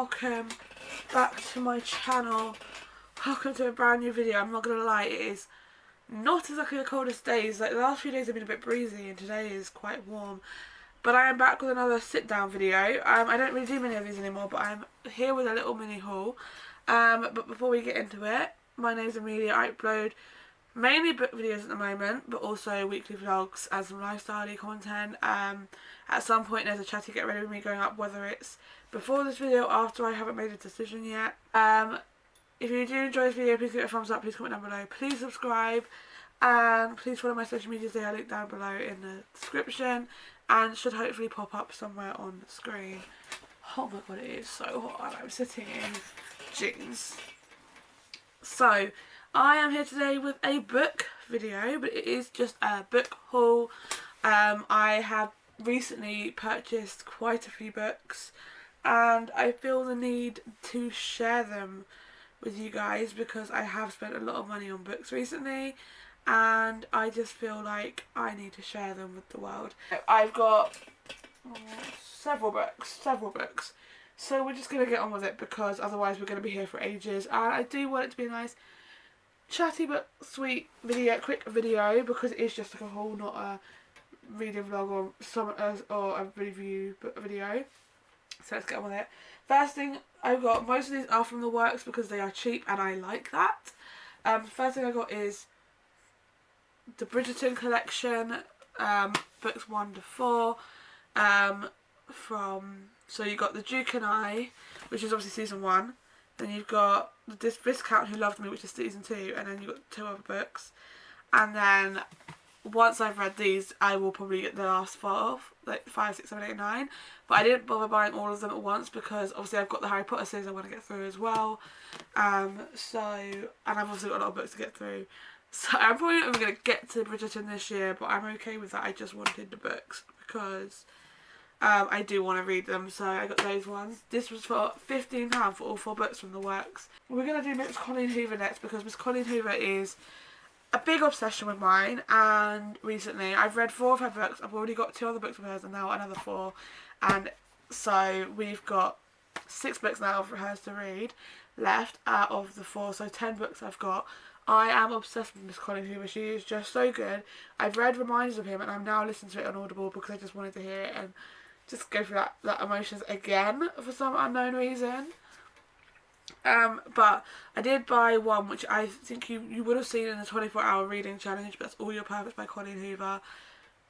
welcome back to my channel. Welcome to a brand new video. I'm not gonna lie, it is not exactly the coldest days. Like the last few days have been a bit breezy and today is quite warm. But I am back with another sit down video. I don't really do many of these anymore, but I'm here with a little mini haul. But before we get into it, my name's Amelia. I upload mainly book videos at the moment, but also weekly vlogs and some lifestyle content. At some point there's a chatty get ready with me going up, whether it's before this video or after. I haven't made a decision yet. If you do enjoy this video, please give it a thumbs up, please comment down below, please subscribe, and please follow my social medias. They are linked down below in the description and should hopefully pop up somewhere on the screen. Oh my god, it is so hot and I'm sitting in jeans. So I am here today with a book video, but it is just a book haul. I have recently purchased quite a few books and I feel the need to share them with you guys because I have spent a lot of money on books recently and I just feel like I need to share them with the world. I've got several books, so we're just going to get on with it because otherwise we're going to be here for ages, and I do want it to be a nice chatty but sweet video, quick video, because it is just like a haul, not a reading vlog or a review video. So let's get on with it. First thing I've got, most of these are from the works because they are cheap and I like that. First thing I got is the Bridgerton collection, books 1 to 4. So you got The Duke and I, which is obviously season 1. Then you've got The Viscount Who Loved Me, which is season 2, and then you've got 2 other books. And then once I've read these, I will probably get the last 4, like 5, 6, 7, 8, 9. But I didn't bother buying all of them at once because obviously I've got the Harry Potter series I want to get through as well. And I've also got a lot of books to get through. So I'm probably not even going to get to Bridgerton this year, but I'm okay with that. I just wanted the books because I do want to read them, so I got those ones. This was for £15 for all 4 books from the works. We're going to do Miss Colleen Hoover next because Miss Colleen Hoover is a big obsession with mine, and recently I've read 4 of her books. I've already got 2 other books of hers and now another 4, and so we've got 6 books now for hers to read left out of the 4, so 10 books I've got. I am obsessed with Miss Colleen Hoover. She is just so good. I've read Reminders of Him and I'm now listening to it on Audible because I just wanted to hear it and just go through that emotions again for some unknown reason. But I did buy one which I think you would have seen in the 24-hour reading challenge, but that's All Your Purpose by Colleen Hoover.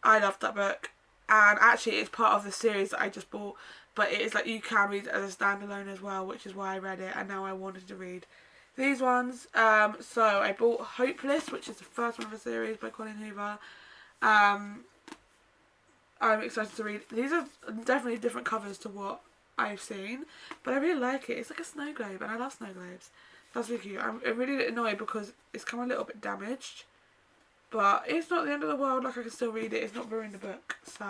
I loved that book, and actually it's part of the series that I just bought, but it is like you can read it as a standalone as well, which is why I read it, and now I wanted to read these ones. So I bought Hopeless, which is the first one of the series by Colleen Hoover. I'm excited to read. These are definitely different covers to what I've seen, but I really like it. It's like a snow globe and I love snow globes. That's really cute. I'm really annoyed because it's come a little bit damaged, but it's not the end of the world. Like, I can still read it. It's not ruined the book. So,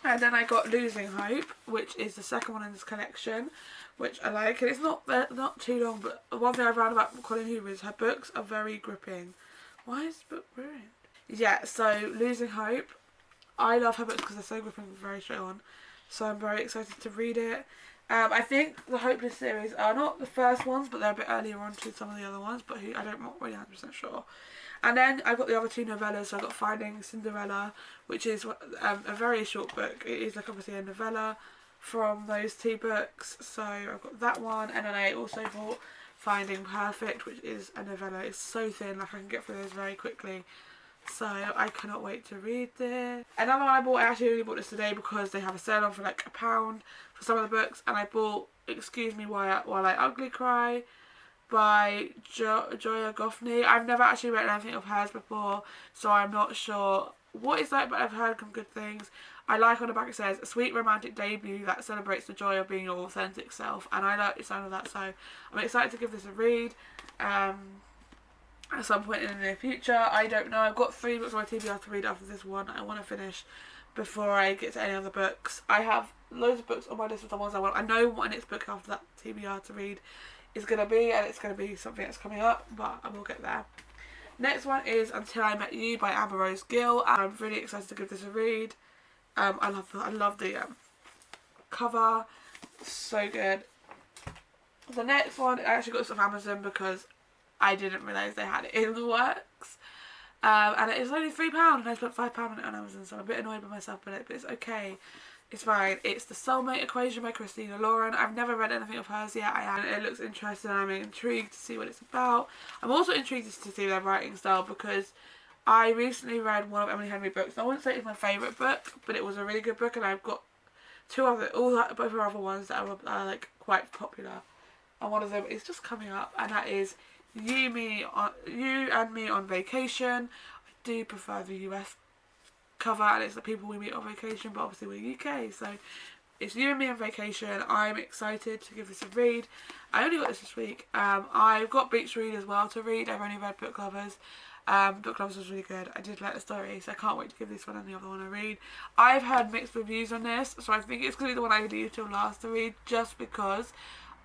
and then I got Losing Hope, which is the second one in this collection, which I like. And it's not too long, but one thing I found about Colleen Hoover is her books are very gripping. Why is the book ruined? Yeah, so Losing Hope. I love her books because they're so gripping and very straight on. So I'm very excited to read it. I think the Hopeless series are not the first ones, but they're a bit earlier on to some of the other ones, but I'm not really 100% sure. And then I've got the other 2 novellas. So I've got Finding Cinderella, which is a very short book. It is like obviously a novella from those 2 books. So I've got that one, and then I also bought Finding Perfect, which is a novella. It's so thin, like I can get through those very quickly. So I cannot wait to read this. Another one I bought, I actually only bought this today because they have a sale on for like £1 for some of the books, and I bought Excuse Me While I Ugly Cry by Joya Goffney. I've never actually read anything of hers before, so I'm not sure what it's like, but I've heard some good things. I like on the back it says, a sweet romantic debut that celebrates the joy of being your authentic self, and I like the sound of that, so I'm excited to give this a read. At some point in the near future. I don't know. I've got 3 books on my TBR to read after this one. I want to finish before I get to any other books. I have loads of books on my list of the ones I want. I know what my next book after that TBR to read is going to be, and it's going to be something that's coming up, but I will get there. Next one is Until I Met You by Amber Rose Gill, and I'm really excited to give this a read. I love the cover. So good. The next one, I actually got this off Amazon because I didn't realise they had it in the works. And it is only £3 and I spent £5 on it on Amazon, so I'm a bit annoyed with myself with it, but it's okay. It's fine. It's The Soulmate Equation by Christina Lauren. I've never read anything of hers yet. It looks interesting. I'm intrigued to see what it's about. I'm also intrigued to see their writing style because I recently read one of Emily Henry books. I wouldn't say it's my favourite book, but it was a really good book, and I've got both her other ones that are like quite popular. And one of them is just coming up, and that is You and Me on Vacation. I do prefer the US cover, and it's the people we meet on vacation, but obviously we're UK, so it's You and Me on Vacation. I'm excited to give this a read. I only got this week. I've got Beach Read as well to read. I've only read Book Lovers. Book Lovers was really good. I did like the story, so I can't wait to give this one and the other one a read. I've heard mixed reviews on this, so I think it's going to be the one I leave till last to read, just because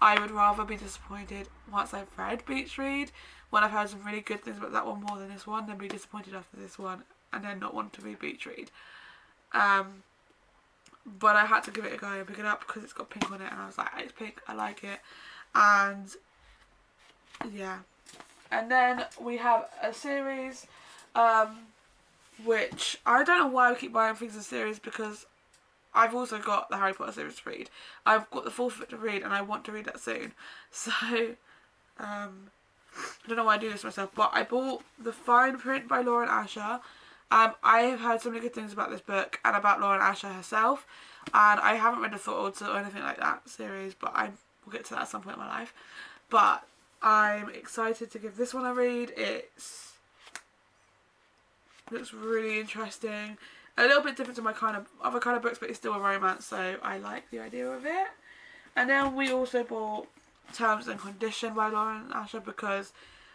I would rather be disappointed once I've read Beach Read, when I've heard some really good things about that one more than this one, than be disappointed after this one and then not want to read Beach Read. But I had to give it a go and pick it up because it's got pink on it, and I was like, it's pink, I like it. And yeah. And then we have a series, which I don't know why I keep buying things in series, because I've also got the Harry Potter series to read. I've got the fourth book to read, and I want to read that soon. So, I don't know why I do this myself, but I bought The Fine Print by Lauren Asher. I have heard so many good things about this book and about Lauren Asher herself, and I haven't read the Thoughts or anything like that series, but we'll get to that at some point in my life. But I'm excited to give this one a read. Looks really interesting. A little bit different to my other kind of books, but it's still a romance, so I like the idea of it. And then we also bought Terms and Conditions by Lauren Asher, because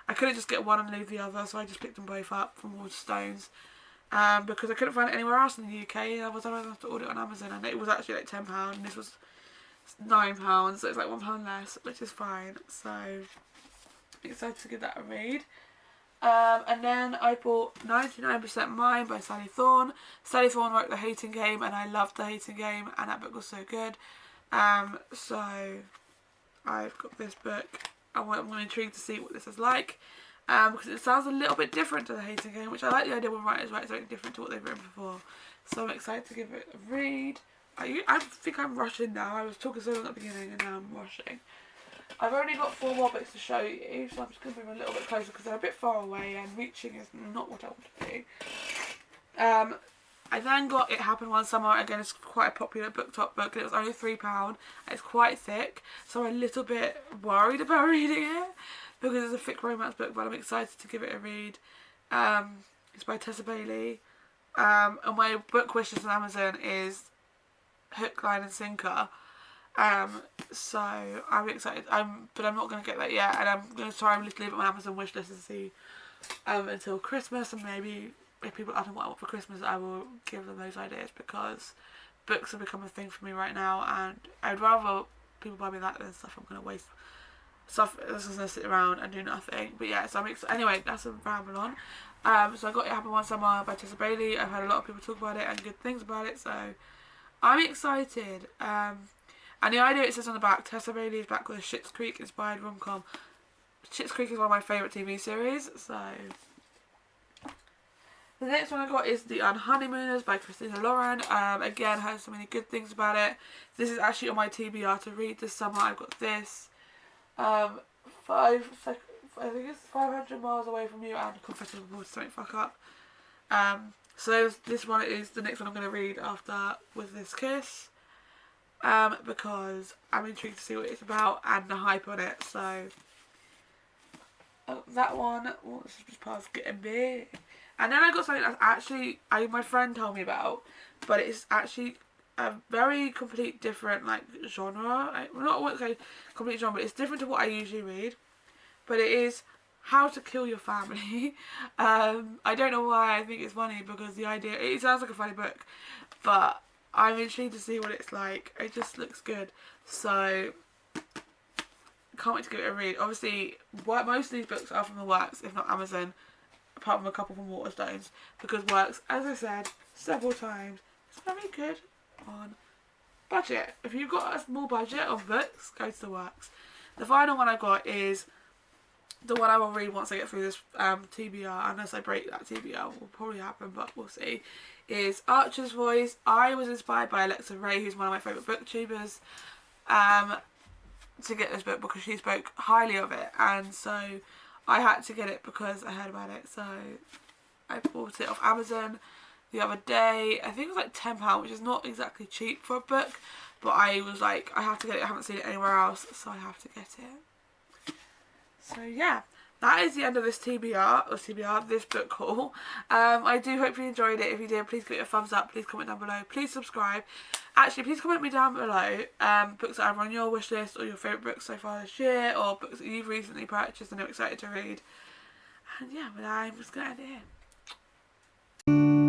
I couldn't just get one and leave the other, so I just picked them both up from Waterstones. Because I couldn't find it anywhere else in the UK, otherwise I would have to order it on Amazon, and it was actually like £10, and this was £9, so it's like £1 less, which is fine. So excited to give that a read. And then I bought 99% Mine by Sally Thorne. Sally Thorne wrote The Hating Game, and I loved The Hating Game, and that book was so good. So I've got this book. I'm intrigued to see what this is like, because it sounds a little bit different to The Hating Game, which I like the idea when writers write something different to what they've written before. So I'm excited to give it a read. I think I'm rushing now. I was talking so long at the beginning, and now I'm rushing. I've only got 4 more books to show you, so I'm just going to move a little bit closer because they're a bit far away, and reaching is not what I want to do. I then got It Happened One Summer. Again, it's quite a popular BookTok book, and it was only £3. It's quite thick, so I'm a little bit worried about reading it because it's a thick romance book, but I'm excited to give it a read. It's by Tessa Bailey, and my book wishes on Amazon is Hook, Line and Sinker. So I'm excited, but I'm not going to get that yet, and I'm going to try and leave it on my Amazon wishlist and see until Christmas, and maybe if people ask me what I want for Christmas, I will give them those ideas, because books have become a thing for me right now, and I'd rather people buy me that than stuff I'm going to waste, stuff that's just going to sit around and do nothing. But yeah, so I'm excited. Anyway, that's a ramble on. So I got It Happened One Summer by Tessa Bailey. I've heard a lot of people talk about it and good things about it, so I'm excited. And the idea, it says on the back, Tessa Bailey is back with a Schitt's Creek inspired rom-com. Schitt's Creek is one of my favourite TV series, so. The next one I got is The Unhoneymooners by Christina Lauren. Again, heard so many good things about it. This is actually on my TBR to read this summer. I've got this. I think it's 500 miles away from you, and Confessions of a Boy Don't Fuck Up. So this one is the next one I'm going to read after With This Kiss. Because I'm intrigued to see what it's about and the hype on it. So that one, this is just past getting big. And then I got something that's actually my friend told me about, but it's actually a very complete different genre. I won't say complete genre, but it's different to what I usually read. But it is How to Kill Your Family. I don't know why I think it's funny, because the idea, it sounds like a funny book, but I'm intrigued to see what it's like. It just looks good. So, can't wait to give it a read. Obviously, most of these books are from the Works, if not Amazon, apart from a couple from Waterstones, because Works, as I said several times, is very good on budget. If you've got a small budget of books, go to the works. The final one I got is the one I will read once I get through this TBR, unless I break that TBR, will probably happen, but we'll see, is Archer's Voice. I was inspired by Alexa Ray, who's one of my favourite booktubers, to get this book because she spoke highly of it, and so I had to get it because I heard about it. So I bought it off Amazon the other day. I think it was like £10, which is not exactly cheap for a book, but I was like, I have to get it. I haven't seen it anywhere else, so I have to get it. So yeah, that is the end of this this book haul. I do hope you enjoyed it. If you did, please give it a thumbs up. Please comment down below. Please subscribe. Actually, please comment me down below books that are on your wish list, or your favourite books so far this year, or books that you've recently purchased and are excited to read. And yeah, but I'm just going to end it here.